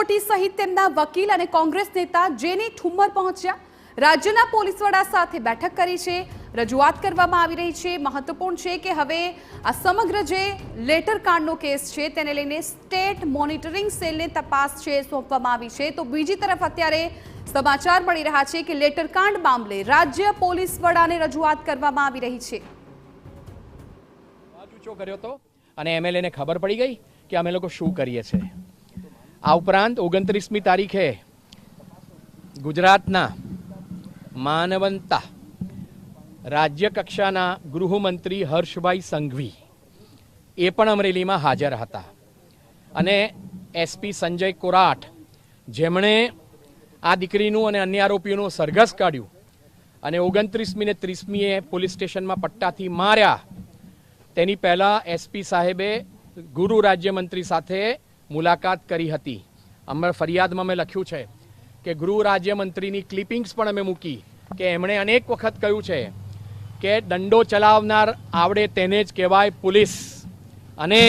ગોટી સહિત તેમના વકીલ અને કોંગ્રેસ નેતા જેની ઠુમ્મર પહોંચ્યા રાજ્યના પોલીસ વડા સાથે બેઠક કરી છે। રજૂઆત કરવામાં આવી રહી છે। મહત્વપૂર્ણ છે કે હવે આ સમગ્ર જે લેટર કાંડનો કેસ છે તેને લઈને સ્ટેટ મોનિટરિંગ સેલને તપાસ છે સોંપવામાં આવી છે। તો બીજી તરફ અત્યારે સમાચાર મળી રહ્યા છે કે લેટર કાંડ મામલે રાજ્ય પોલીસ વડાને રજૂઆત કરવામાં આવી રહી છે। કર્યો તો અને એમએલએ ને ખબર પડી ગઈ કે અમે લોકો શું કરીએ છીએ। આ ઉપરાંત 29મી તારીખે ગુજરાતના માનવંતા રાજ્ય કક્ષાના ગૃહમંત્રી હર્ષભાઈ સંઘવી એ પણ અમરેલીમાં હાજર હતા અને એસપી સંજય કોરાટ જેમણે આ દીકરીનું અને અન્ય આરોપીઓનું સરઘસ કાઢ્યું અને 29મી ને 30મીએ પોલીસ સ્ટેશનમાં પટ્ટાથી માર્યા તેની પહેલા એસપી સાહેબે ગૃહ રાજ્યમંત્રી સાથે મુલાકાત કરી હતી। અમારા ફરિયાદમાં મેં લખ્યું છે કે ગૃહ રાજ્યમંત્રીની ક્લિપિંગ્સ પણ અમે મૂકી કે એમણે અનેક વખત કહ્યું છે કે દંડો ચલાવનાર આવડે તેને જ કહેવાય પોલીસ અને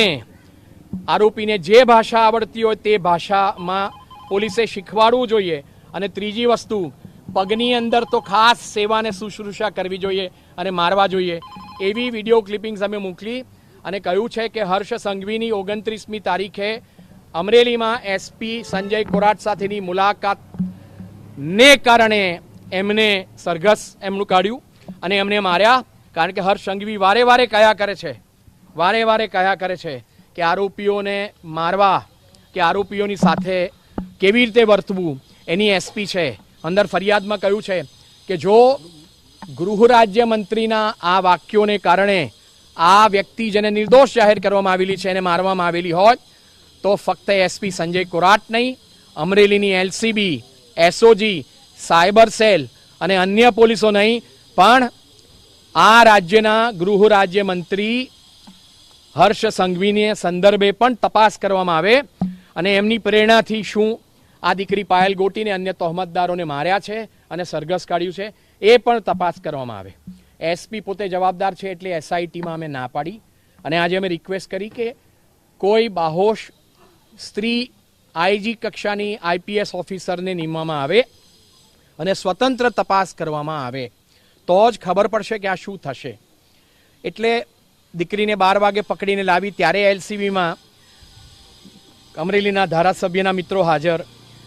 આરોપીને જે ભાષા આવડતી હોય તે ભાષામાં પોલીસે શીખવાડવું જોઈએ અને ત્રીજી વસ્તુ પગની અંદર તો ખાસ સેવાને શુશ્રૂષા કરવી જોઈએ અને મારવા જોઈએ એવી વિડીયો ક્લિપિંગ્સ અમે મોકલી અને કહ્યું છે કે હર્ષ સંઘવીની 29મી તારીખે અમરેલીમાં એસપી સંજય કોરાટ સાથેની મુલાકાતને કારણે એમને સરઘસ એમનું કાઢ્યું અને એમને માર્યા કારણ કે હર્ષ સંઘવી વારે વારે કહ્યા કરે છે કે આરોપીઓને મારવા કે આરોપીઓની સાથે કેવી રીતે વર્તવું એની એસપી છે। અંદર ફરિયાદમાં કહ્યું છે કે જો ગૃહ રાજ્યમંત્રીના આ વાક્યોને કારણે આ વ્યક્તિ જેને નિર્દોષ જાહેર કરવામાં આવેલી છે એને મારવામાં આવેલી હોય તો ફક્ત એસપી સંજય કોરાટ નહીં અમરેલીની એલસીબી એસઓજી સાયબર સેલ અને અન્ય પોલીસો નહીં પણ આ રાજ્યના ગૃહ રાજ્યમંત્રી હર્ષ સંઘવીને સંદર્ભે પણ તપાસ કરવામાં આવે અને એમની પ્રેરણાથી શું આ દીકરી પાયલ ગોટીને અન્ય તહોમતદારોને માર્યા છે અને સરઘસ કાઢ્યું છે એ પણ તપાસ કરવામાં આવે। એસપી પોતે જવાબદાર છે એટલે એસઆઈટીમાં અમે ના પાડી અને આજે અમે રિક્વેસ્ટ કરી કે કોઈ બાહોશ સ્ત્રી આઈજી કક્ષાની આઈપીએસ ઓફિસરને નિમવામાં આવે અને સ્વતંત્ર તપાસ કરવામાં આવે તો જ ખબર પડશે કે આ શું થશે। એટલે દીકરીને 12 વાગે પકડીને લાવી ત્યારે એલસીબીમાં અમરેલીના ધારાસભ્યના મિત્રો હાજર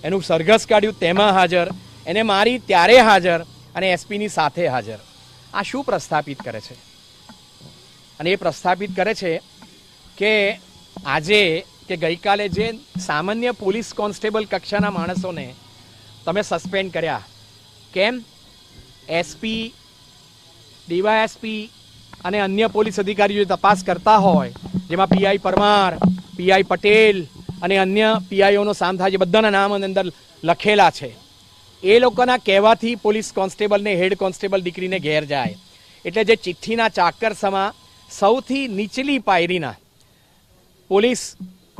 એનું સરઘસ કાઢ્યું તેમાં હાજર એને મારી ત્યારે હાજર અને એસપીની સાથે હાજર। આ શું પ્રસ્થાપિત કરે છે અને એ પ્રસ્થાપિત કરે છે કે આજે કે ગઈકાલે જે સામાન્ય પોલીસ કોન્સ્ટેબલ કક્ષાના માણસોને તમે સસ્પેન્ડ કર્યા કેમ એસપી ડીવાયએસપી અને અન્ય પોલીસ અધિકારીઓ તપાસ કરતા હોય જેમાં પીઆઈ પરમાર પીઆઈ પટેલ અને અન્ય પીઆઈઓનો સામ થાય છે બધાના નામ અંદર લખેલા છે એ લોકોના કહેવાથી પોલીસ કોન્સ્ટેબલને હેડ કોન્સ્ટેબલ દીકરીને ઘેર જાય એટલે જે ચિઠ્ઠીના ચાકર સમા સૌથી નીચલી પાયરીના પોલીસ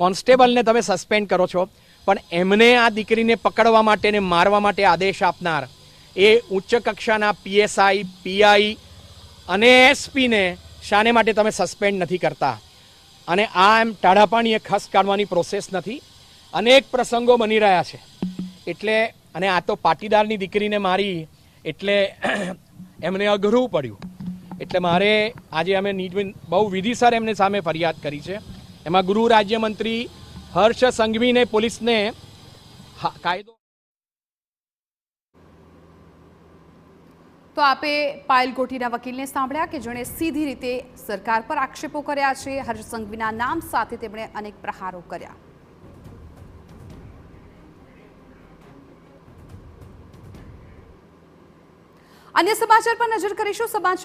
કોન્સ્ટેબલને તમે સસ્પેન્ડ કરો છો પણ એમને આ દીકરીને પકડવા માટે ને મારવા માટે આદેશ આપનાર એ ઉચ્ચ કક્ષાના પીએસઆઈ પીઆઈ અને એસપીને શાને માટે તમે સસ્પેન્ડ નથી કરતા અને આ એમ ટાઢાપાણીએ ખસ કાઢવાની પ્રોસેસ નથી। અનેક પ્રસંગો બની રહ્યા છે એટલે અને આ તો પાટીદારની દીકરીને મારી એટલે એમને અઘરું પડ્યું એટલે મારે આજે અમે બહુ વિધિસર એમને સામે ફરિયાદ કરી છે। એમાં ગૃહ રાજ્યમંત્રી હર્ષ સંઘવીને પોલીસને કાયદો તો આપે પાયલ ગોટીના વકીલને સાંભળ્યા કે જેણે સીધી રીતે સરકાર પર આક્ષેપો કર્યા છે। હર્ષ સંઘવીના નામ સાથે તેમણે અનેક પ્રહારો કર્યા। અન્ય સમાચાર પર નજર કરીશું। સમાચાર